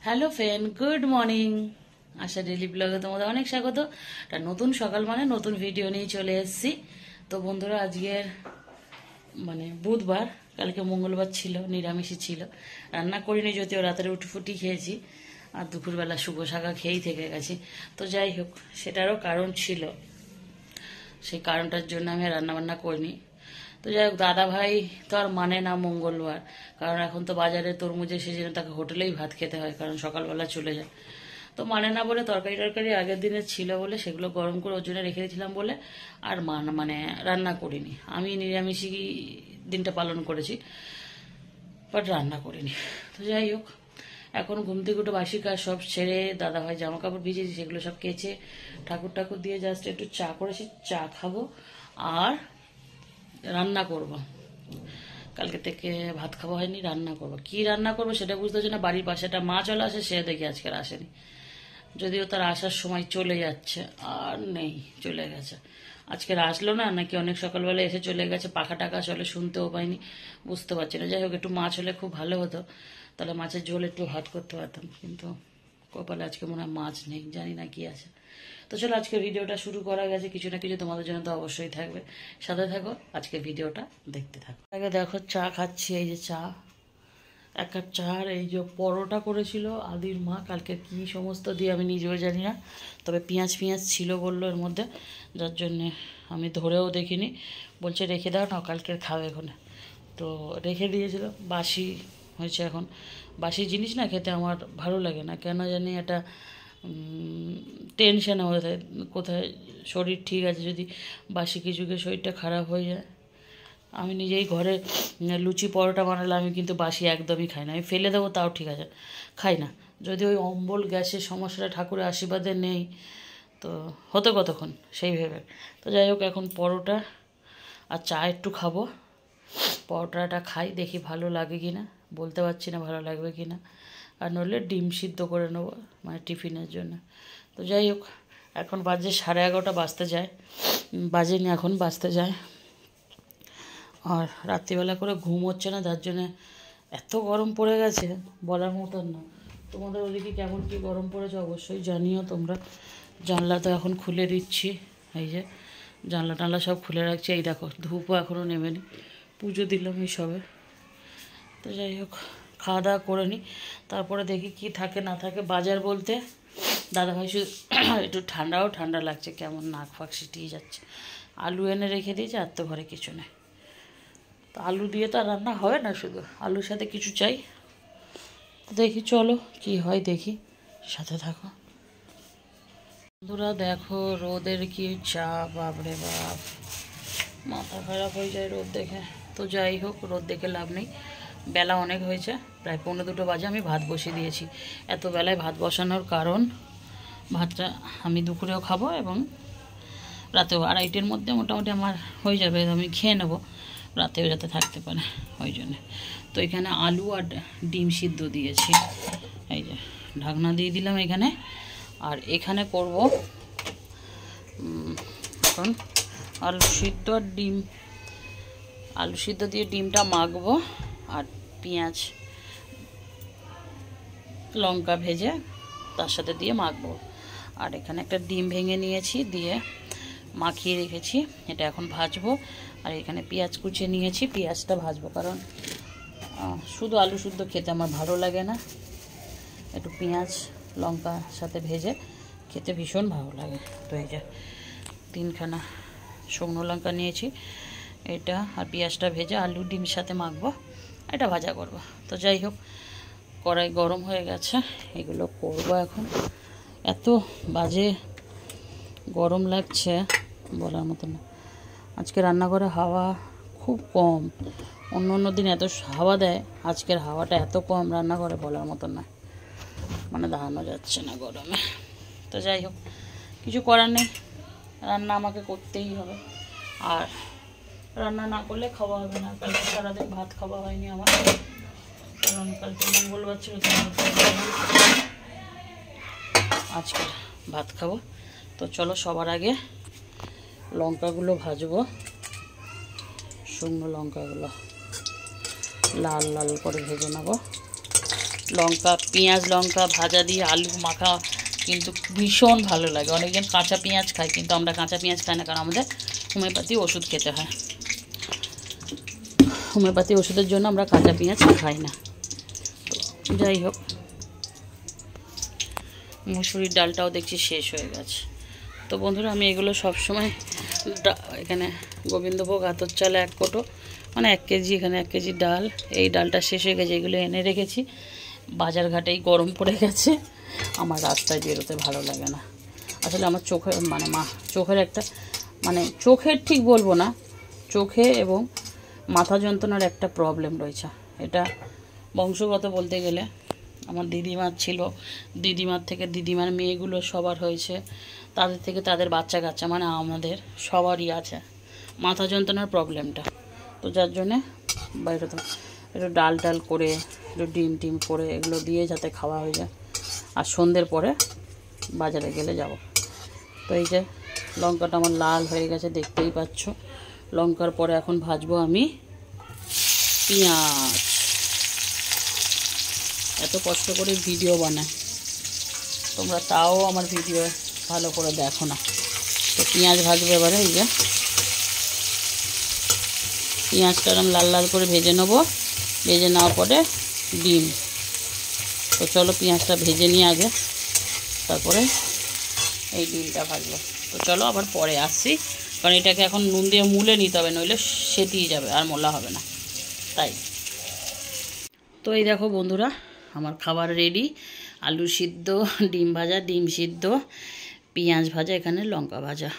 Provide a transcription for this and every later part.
Hello friend, good morning. আশা daily ব্লগে তোমাদের অনেক স্বাগত। একটা নতুন সকাল মানে নতুন ভিডিও নিয়ে চলে এসেছি। তো বন্ধুরা, আজকের বুধবার, কালকে মঙ্গলবার ছিল, নিরামিষই ছিল। রান্না করিনি, যদিও রাতের উঠফুটি খেয়েছি, আর দুপুরবেলা শুভ শাখা খেয়েই থেকে গেছি। তো যাই হোক, সেটারও কারণ ছিল, সেই কারণটার জন্য আমি রান্না বান্না করিনি। তো যাই হোক, দাদা ভাই তো আর মানে না মঙ্গলবার, কারণ এখন তো বাজারে তরমুজের সিজনে তাকে হোটেলেই ভাত খেতে হয়, কারণ সকালবেলা চলে যায়। তো মানে না বলে তরকারি টরকারি আগের দিনে ছিল বলে সেগুলো গরম করে ওর জন্য রেখে দিয়েছিলাম বলে আর রান্না করিনি। আমি নিরামিষই দিনটা পালন করেছি, বাট রান্না করিনি। তো যাই হোক, এখন ঘুম থেকে উঠে বাসি কাজ সব ছেড়ে দাদা ভাই জামা কাপড় ভিজেছি, সেগুলো সব কেচে ঠাকুর ঠাকুর দিয়ে জাস্ট একটু চা করেছি, চা খাবো আর রান্না করব। কালকে থেকে ভাত খাওয়া হয়নি, রান্না করব। কি রান্না করবো সেটা বুঝতে হচ্ছে না। বাড়ির পাশে একটা মা চলে আসে, সে দেখি আজকে আসেনি, যদিও তার আসার সময় চলে যাচ্ছে, আর নেই, চলে গেছে। আজকের আসলো না, নাকি অনেক সকালবেলা এসে চলে গেছে, পাখা টাকা চলে, শুনতেও পাইনি, বুঝতে পারছি না। যাই হোক, একটু মাছ হলে খুব ভালো হতো, তাহলে মাছের ঝোল একটু ভাত করতে পারতাম, কিন্তু কপালে আজকে মনে হয় মাছ নেই, জানি না কি আছে। তো চলো, আজকে ভিডিওটা শুরু করা গেছে, কিছু না কিছু তোমাদের জন্য তো অবশ্যই থাকবে, সাথে থাকো, আজকে ভিডিওটা দেখতে থাকো। আগে দেখো, চা খাচ্ছি, এই যে চা, এক কাপ চা। আর এই যে পরোটা করেছিল আদির মা, কালকে কি সমস্ত দিয়ে আমি নিজেও জানি না, তবে পেঁয়াজ ছিল বললো এর মধ্যে, যার জন্যে আমি ধরেও দেখিনি। বলছে রেখে দাও না, কালকের খাবে এখন। তো রেখে দিয়েছিল, বাসি হয়েছে। এখন বাসি জিনিস না খেতে আমার ভালো লাগে না, কেন জানি একটা টেনশানে হয়ে যায়। কোথায় শরীর ঠিক আছে, যদি বাসি কিছুকে শরীরটা খারাপ হয়ে যায়। আমি নিজেই ঘরে লুচি পরোটা বানালে আমি কিন্তু বাসি একদমই খাই না, আমি ফেলে দেবো তাও ঠিক আছে, খাই না। যদি ওই অম্বল গ্যাসের সমস্যাটা ঠাকুরের আশীর্বাদে নেই, তো হতো কতক্ষণ সেই ভেবে। তো যাই হোক, এখন পরোটা আর চা একটু খাবো। পরোটাটা খাই, দেখি ভালো লাগে কি না, বলতে পারছি না ভালো লাগবে কি না। আর নইলে ডিম সিদ্ধ করে নেবো, টিফিনের জন্য। তো যাই হোক, এখন বাজে 11:30 বাজতে যায়, বাজেনি এখন, বাজতে যায়। আর রাত্রিবেলা করে ঘুম হচ্ছে না, যার জন্যে এত গরম পড়ে গেছে বলার মতন না। তোমাদের ওদিকে কেমন কী গরম পড়েছে অবশ্যই জানিও তোমরা। জানলা তো এখন খুলে দিচ্ছি, এই যে জানলা টানলা সব খুলে রাখছি। এই দেখো, ধূপও এখনও নেমেনি, পুজো দিলাম এই সবে। তো যাই হোক, খাওয়া দাওয়া করে নিই, তারপরে দেখি কি থাকে না থাকে। বাজার বলতে দাদাভাই শুধু একটু ঠান্ডা লাগছে, কেমন নাক ফাঁক সিটিয়ে যাচ্ছে। আলু এনে রেখে দিয়েছে, আর তো ঘরে কিছু নেই। তো আলু দিয়ে তো আর রান্না হয় না, শুধু আলুর সাথে কিছু চাই। তো দেখি, চলো কি হয় দেখি, সাথে থাকো। বন্ধুরা দেখো, রোদের কি চাপ, বাপরে বাপ, মাথা খারাপ হয়ে যায় রোদ দেখে। তো যাই হোক, রোদ দেখে লাভ নেই, বেলা অনেক হয়েছে, প্রায় 1:45 বাজে। আমি ভাত বসিয়ে দিয়েছি। এত বেলায় ভাত বসানোর কারণ, ভাতটা আমি দুপুরেও খাবো এবং রাতেও 2:30-এর মধ্যে মোটামুটি আমার হয়ে যাবে, আমি খেয়ে নেবো, রাতেও যাতে থাকতে পারে, ওই জন্যে। তো এখানে আলু আর ডিম সিদ্ধ দিয়েছি, এই যে ঢাকনা দিয়ে দিলাম এখানে। আর এখানে করব এখন আলু সিদ্ধ আর ডিম, আলু সিদ্ধ দিয়ে ডিমটা মাখবো, আর পেঁয়াজ লঙ্কা ভেজে তার সাথে দিয়ে মাখবো। আর এখানে একটা ডিম ভেঙে নিয়েছি, দিয়ে মাখিয়ে রেখেছি, এটা এখন ভাজবো। আর এখানে পেঁয়াজ কুচিয়ে নিয়েছি, পেঁয়াজটা ভাজবো, কারণ শুধু আলু শুদ্ধ খেতে আমার ভালো লাগে না, একটু পেঁয়াজ লঙ্কা সাথে ভেজে খেতে ভীষণ ভালো লাগে। তো এই যে 3খানা শুকনো লঙ্কা নিয়েছি, এটা আর পেঁয়াজটা ভেজে আলু ডিম সাথে মাখবো, এটা ভাজা করব। তো যাই হোক, কড়াই গরম হয়ে গেছে, এগুলো করবো এখন। এত বাজে গরম লাগছে বলার মতো না। আজকে রান্নাঘরে হাওয়া খুব কম, অন্য দিন এত হাওয়া দেয়, আজকের হাওয়াটা এত কম রান্নাঘরে, বলার মতন না, দাঁড়ানো যাচ্ছে না গরমে। তো যাই হোক, কিছু করার নেই, রান্না আমাকে করতেই হবে। আর রান্না না করলে খাওয়া হবে না। কালকে সারাদিন ভাত খাওয়া হয়নি আমার, কারণ কালকে মঙ্গলবার ছিল, আজকে ভাত খাবো। তো চলো, সবার আগে লঙ্কাগুলো ভাজবো, শুকনো লঙ্কাগুলো লাল লাল করে ভেজে নেব। লঙ্কা, পেঁয়াজ লঙ্কা ভাজা দিয়ে আলু মাখা কিন্তু ভীষণ ভালো লাগে। অনেকজন কাঁচা পেঁয়াজ খায়, কিন্তু আমরা কাঁচা পেঁয়াজ খাই না, কারণ আমাদের হোমিওপ্যাথি ওষুধ খেতে হয়। হোমিওপ্যাথি ওষুধের জন্য আমরা কাঁচা পেঁয়াজ খাই না। তো যাই হোক, মুসুরির ডালটাও দেখছি শেষ হয়ে গেছে। তো বন্ধুরা, আমি এগুলো সবসময় এখানে গোবিন্দভোগ আতর চাল 1 কোটো, মানে 1 কেজি, এখানে 1 কেজি ডাল। এই ডালটা শেষ হয়ে গেছে, এগুলো এনে রেখেছি। বাজার ঘাটেই গরম পড়ে গেছে, আমার রাস্তায় বেরোতে ভালো লাগে না। আসলে আমার চোখের চোখের একটা চোখের ঠিক বলবো না, চোখে এবং মাথা যন্ত্রণার একটা প্রবলেম রয়েছে। এটা বংশগত বলতে গেলে আমার দিদিমার ছিল, দিদিমার থেকে দিদিমার মেয়েগুলো সবার হয়েছে, তাদের থেকে তাদের বাচ্চা কাচ্চা, মানে আমাদের সবারই আছে মাথা যন্ত্রণার প্রবলেমটা। তো যার জন্যে বাইরে তো একটু ডাল করে, একটু ডিম করে এগুলো দিয়ে যাতে খাওয়া হয়ে যায়। আর সন্ধ্যের পরে বাজারে গেলে যাব। তো এই যে লঙ্কাটা আমার লাল হয়ে গেছে, দেখতেই পাচ্ছ। লঙ্কার পরে এখন ভাজবো আমি পেঁয়াজ। এত কষ্ট করে ভিডিও বানায় তোমরা, তাও আমার ভিডিও ভালো করে দেখো না। তো পেঁয়াজ ভাজবো এবারে। এই যে পেঁয়াজটা আমি লাল করে ভেজে নেবো। ভেজে নেওয়ার পরে ডিম। তো চলো পেঁয়াজটা ভেজে নিয়ে আগে, তারপরে এই ডিমটা ভাজবো। তো চলো আবার পরে আসছি, কারণ এটাকে এখন নুন দিয়ে মুলে নিতে হবে, নইলে সেটিয়ে যাবে আর মোলা হবে না, তাই। তো এই দেখো বন্ধুরা, আমার খাবার রেডি। আলু সিদ্ধ, ডিম ভাজা, ডিম সিদ্ধ, পেঁয়াজ ভাজা, এখানে লঙ্কা ভাজা,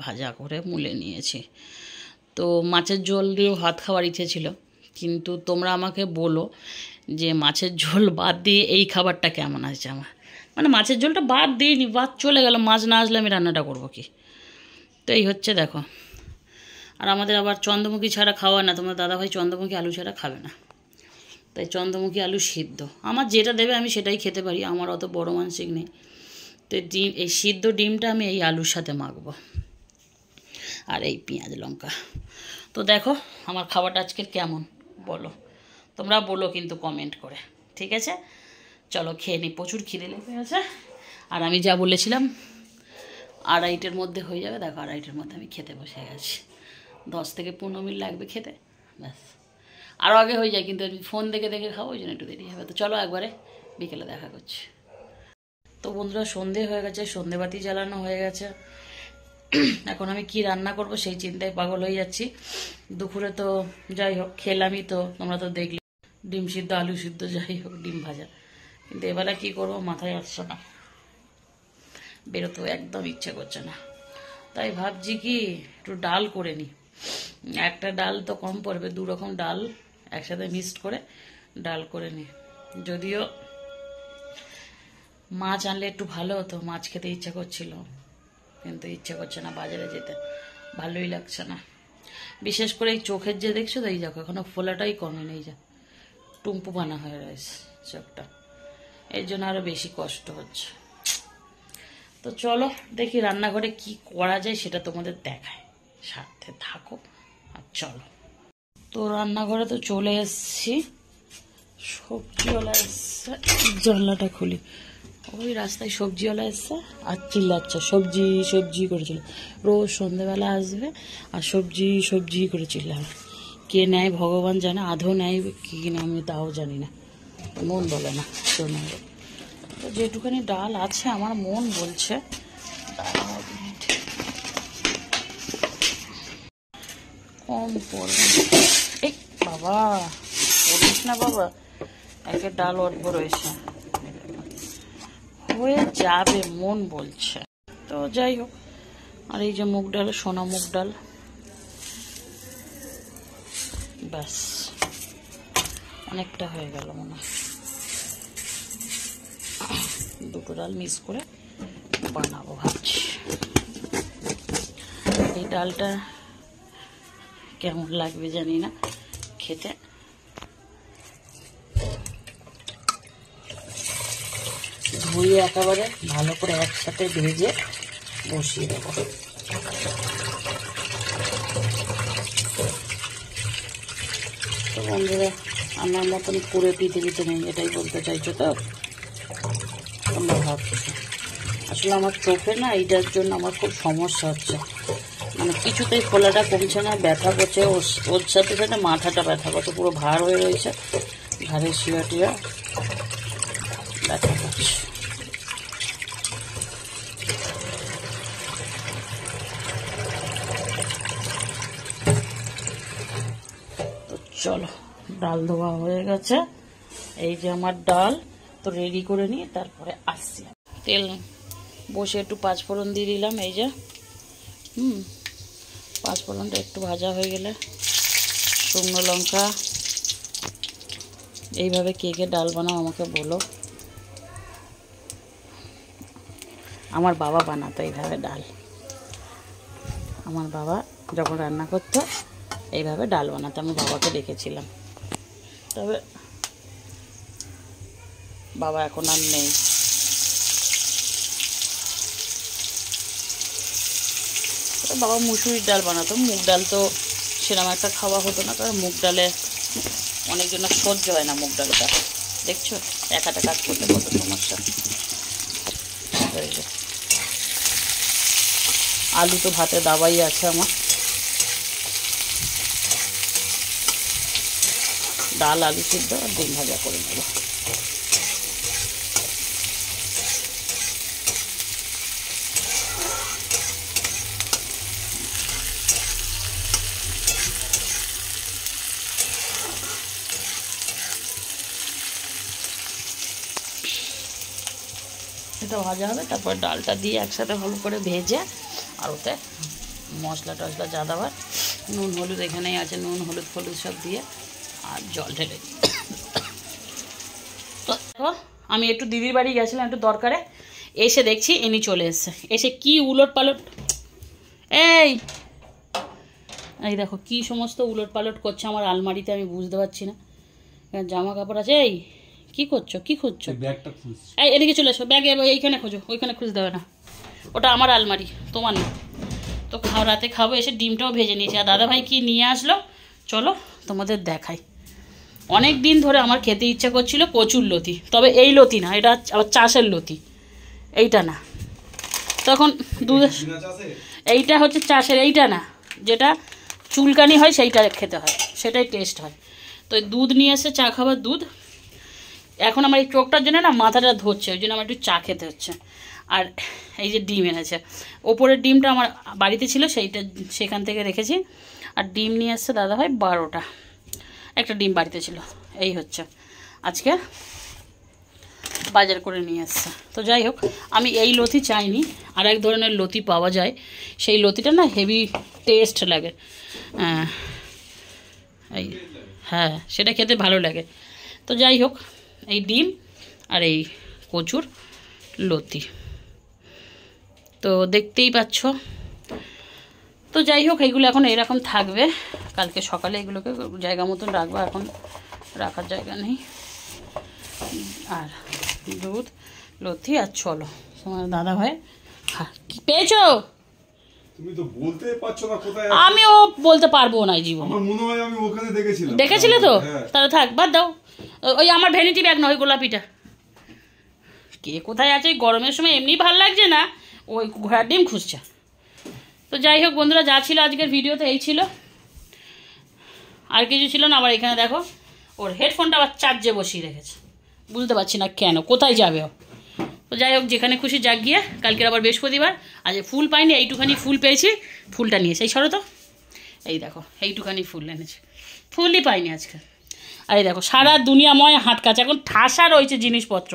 ভাজা করে মুলে নিয়েছি। তো মাছের ঝোল দিয়েও ভাত খাওয়ার ইচ্ছে ছিল, কিন্তু তোমরা আমাকে বলো যে মাছের ঝোল বাদ দিয়ে এই খাবারটা কেমন আছে আমার। মানে মাছের ঝোলটা বাদ দিইনি, বাদ চলে গেল, মাছ না আসলে আমি রান্নাটা করবো কি। তো এই হচ্ছে দেখো। আর আমাদের আবার চন্দ্রমুখী ছাড়া খাওয়া না, তোমার দাদাভাই চন্দ্রমুখী আলু ছাড়া খাবে না, তাই চন্দ্রমুখী আলু সিদ্ধ। আমার যেটা দেবে আমি সেটাই খেতে পারি, আমার অত বড় মানসিক নেই। তো এই সিদ্ধ ডিমটা আমি এই আলুর সাথে মাখবো, আর এই পেঁয়াজ লঙ্কা। তো দেখো আমার খাবারটা আজকে কেমন বলো, তোমরা বলো কিন্তু কমেন্ট করে, ঠিক আছে? চলো খেয়ে নিই, প্রচুর খিদে লেগে আছে। আর আমি যা বলেছিলাম 2:30-এর মধ্যে হয়ে যাবে, দেখো 2:30-এর মধ্যে আমি খেতে বসে গেছি। 10 থেকে 15 মিনিট লাগবে খেতে, ব্যাস। আরও আগে হয়ে যায়, কিন্তু আমি ফোন দেখে খাবো, ওই জন্য একটু দেরি হবে। তো চলো একবারে বিকেলে দেখা করছি। তো বন্ধুরা, সন্ধে হয়ে গেছে, সন্ধেবাতি জ্বালানো হয়ে গেছে। এখন আমি কি রান্না করব সেই চিন্তায় পাগল হয়ে যাচ্ছি। দুপুরে তো যাই হোক খেলামই, তো তোমরা তো দেখলে, ডিম সিদ্ধ, আলু সিদ্ধ, যাই হোক ডিম ভাজা। কিন্তু এবেলা কি করবো মাথায় আসছে না, বেরোতেও একদম ইচ্ছে করছে না। তাই ভাবছি কি একটু ডাল করে নিই। একটা ডাল তো কম পড়বে, 2 রকম ডাল একসাথে মিক্সড করে ডাল করে নিই। যদিও মাছ আনলে একটু ভালো হতো, মাছ খেতে ইচ্ছা করছিল, কিন্তু ইচ্ছে করছে না, বাজারে যেতে ভালোই লাগছে না। বিশেষ করে এই চোখের যে দেখছো তো, এই দেখো এখনো ফোলাটাই কমে নেই, যা টুম্পু বানা হয়ে রয়েছে চোখটা, এর জন্য আরো বেশি কষ্ট হচ্ছে। তো চলো দেখি রান্নাঘরে কি করা যায় সেটা তোমাদের দেখায়, সাথে থাকো আর চলো। তো রান্নাঘরে তো চলে এসছি, সবজিওয়ালা এসছে, জানলাটা খুলি। ওই রাস্তায় সবজিওয়ালা এসছে আর চিল্লাচ্ছে সবজি সবজি করেছিল। রোজ সন্ধ্যেবেলা আসবে আর সবজি সবজি করে চিল্লাবে। কে নেয় ভগবান জানে, আধো নেয় কি কিনা আমি তাও জানি না, মন বলে না শোনো। তো যেটুখানি ডাল আছে আমার মন বলছে কম পড়বে। এই বাবা বলিস না বাবা, একের ডাল অল্প রয়েছে, হয়ে যাবে মন বলছে। তো যাই হোক, আর এই যে মুগ ডাল, সোনা মুগ ডাল, ব্যাস অনেকটা হয়ে গেল মনে হয়। 2টো ডাল মিক্স করে বানাবো ভাবছি। এই ডালটা কেমন লাগবে জানি না খেতে। ধুয়ে একেবারে ভালো করে একসাথে ভেজে বসিয়ে দেবো। তো বন্ধুরা, আমার মতন পুরো পৃথিবীতে নেই, এটাই বলতে চাইছো তো তোমরা ভাবছো। আসলে আমার চোখে না এইটার জন্য আমার খুব সমস্যা হচ্ছে, মানে কিছুতেই ফোলাটা কমছে না, ব্যথা করছে, ওর সাথে সাথে মাথাটা ব্যথা করছে, পুরো ভার হয়ে রয়েছে, ঘাড়ের শিরা টিরা ব্যথা করছে। তো চলো, ডাল ধোয়া হয়ে গেছে, এই যে আমার ডাল তো রেডি করে নিয়ে তারপরে আসছি। তেল বসে একটু পাঁচফোড়ন দিয়ে দিলাম, এই যে পাঁচফোড়নটা একটু ভাজা হয়ে গেলে শুকনো লঙ্কা। এইভাবে কে কে ডাল বানাও আমাকে বলো, আমার বাবা বানাতো এইভাবে ডাল, আমার বাবা যখন রান্না করতো এইভাবে ডাল বানাতো, আমি বাবাকে দেখেছিলাম, তবে বাবা এখন আর নেই। বাবা মুসুরির ডাল বানাতো, মুগ ডাল তো সেরকম একটা খাওয়া হতো না, কারণ মুগ ডালে অনেকজনের সহ্য হয় না, মুগ ডালটা দেখছো একাটা কাজ করতে কত সমস্যা। আলু তো ভাতে দাবাই আছে আমার, ডাল আলু সিদ্ধ আর ডিম ভাজা করে নেব। এটা ভাজা হবে, তারপর ডালটা দিয়ে একসাথে ভালো করে ভেজে আর ওতে মশলা টশলা যা দেওয়ার, নুন হলুদ এখানেই আছে, নুন হলুদ ফলুদ সব দিয়ে আর জল ঢেলে দিই। তো আমি একটু দিদির বাড়ি গেছিলাম একটু দরকারে, এসে দেখছি ইনি চলে এসছে, এসে কি উলট পালট, এই দেখো কি সমস্ত উলট পালট করছে আমার আলমারিতে, আমি বুঝতে পারছি না, জামা কাপড় আছে। এই কি করছো, কি খুঁজছো? এই এদিকে চলে এসো, ব্যাগে এইখানে খোঁজো, ওইখানে খুঁজতে হবে না, ওটা আমার আলমারি, তোমার না। তো রাতে খাবো, এসে ডিমটাও ভেজে নিয়েছি, আর দাদাভাই কি নিয়ে আসলো চলো তোমাদের দেখাই। অনেক দিন ধরে আমার খেতে ইচ্ছা করছিল কচুর লতি, তবে এই লতি না, এটা আবার চাষের লতি, এইটা না। তখন দুধ, এইটা হচ্ছে চাষের, এইটা না যেটা চুলকানি হয় সেইটা খেতে হয়, সেটাই টেস্ট হয়। তো দুধ নিয়ে এসে চা খাবার দুধ, এখন আমার এই চোখটার জন্য না মাথাটা ধরছে, ওই জন্য আমার একটু চা খেতে হচ্ছে। আর এই যে ডিম এনেছে, ওপরের ডিমটা আমার বাড়িতে ছিল, সেইটা সেখান থেকে রেখেছি, আর ডিম নিয়ে এসছে দাদাভাই 12টা, একটা ডিম বাড়িতে ছিল, এই হচ্ছে আজকে বাজার করে নিয়ে এসছে। তো যাই হোক, আমি এই লতি চাইনি, আর এক ধরনের লতি পাওয়া যায়, সেই লতিটা না হেভি টেস্ট লাগে, এই হ্যাঁ সেটা খেতে ভালো লাগে। তো যাই হোক, এই ডিম আর এই কচুর লতি তো দেখতেই পাচ্ছ। তো যাই হোক, এইগুলো এখন এরকম থাকবে, কালকে সকালে এগুলোকে জায়গা মতন রাখবো, এখন রাখার জায়গা নেই। আর দুধ লতি আর চলো তোমার দাদা ভাই, কি পেয়েছো? তুমি তো বলতে পারছো না কোথায় আছে। আমিও বলতে পারবো না জীবন, আমার মনে হয় আমি ওখানে দেখেছিলাম। দেখেছিলে তো? তাহলে থাক, বাদ দাও। ওই আমার ভ্যানিটি ব্যাগ নয়, গোলাপিটা। কে কোথায় আছে, গরমের সময় এমনি ভাল লাগছে না, ওই ঘোড়ার ডিম খুঁজছে। তো যাই হোক বন্ধুরা, যা ছিল আজকের ভিডিওতে এই ছিল, আর কিছু ছিল না। আবার এখানে দেখো ওর হেডফোনটা আবার চার্জে বসিয়ে রেখেছে, বুঝতে পারছি না কেন, কোথায় যাবে ও। তো যাই হোক, যেখানে খুশি যাক গিয়ে, কালকের আবার বৃহস্পতিবার, আজ ফুল পাইনি, এইটুখানি ফুল পেয়েছি, ফুলটা নিয়েছে। এই সরো তো, এই দেখো এইটুখানি ফুল এনেছে, ফুলই পাইনি আজকে। আর এই দেখো সারা দুনিয়াময় হাট কাছে, এখন ঠাসা রয়েছে জিনিসপত্র,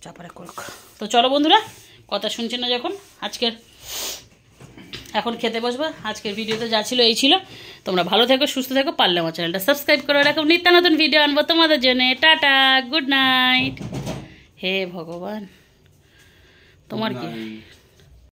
চাপারে করুক। তো চলো বন্ধুরা, কথা শুনছে না যখন, আজকের এখন খেতে বসবো। আজকের ভিডিওতে যা ছিল এই ছিল, তোমরা ভালো থেকো, সুস্থ থেকো, পারলে আমার চ্যানেলটা সাবস্ক্রাইব করে রাখো, নিত্য নতুন ভিডিও আনবো তোমাদের জন্য। Tata, good night. হে ভগবান, তোমার কি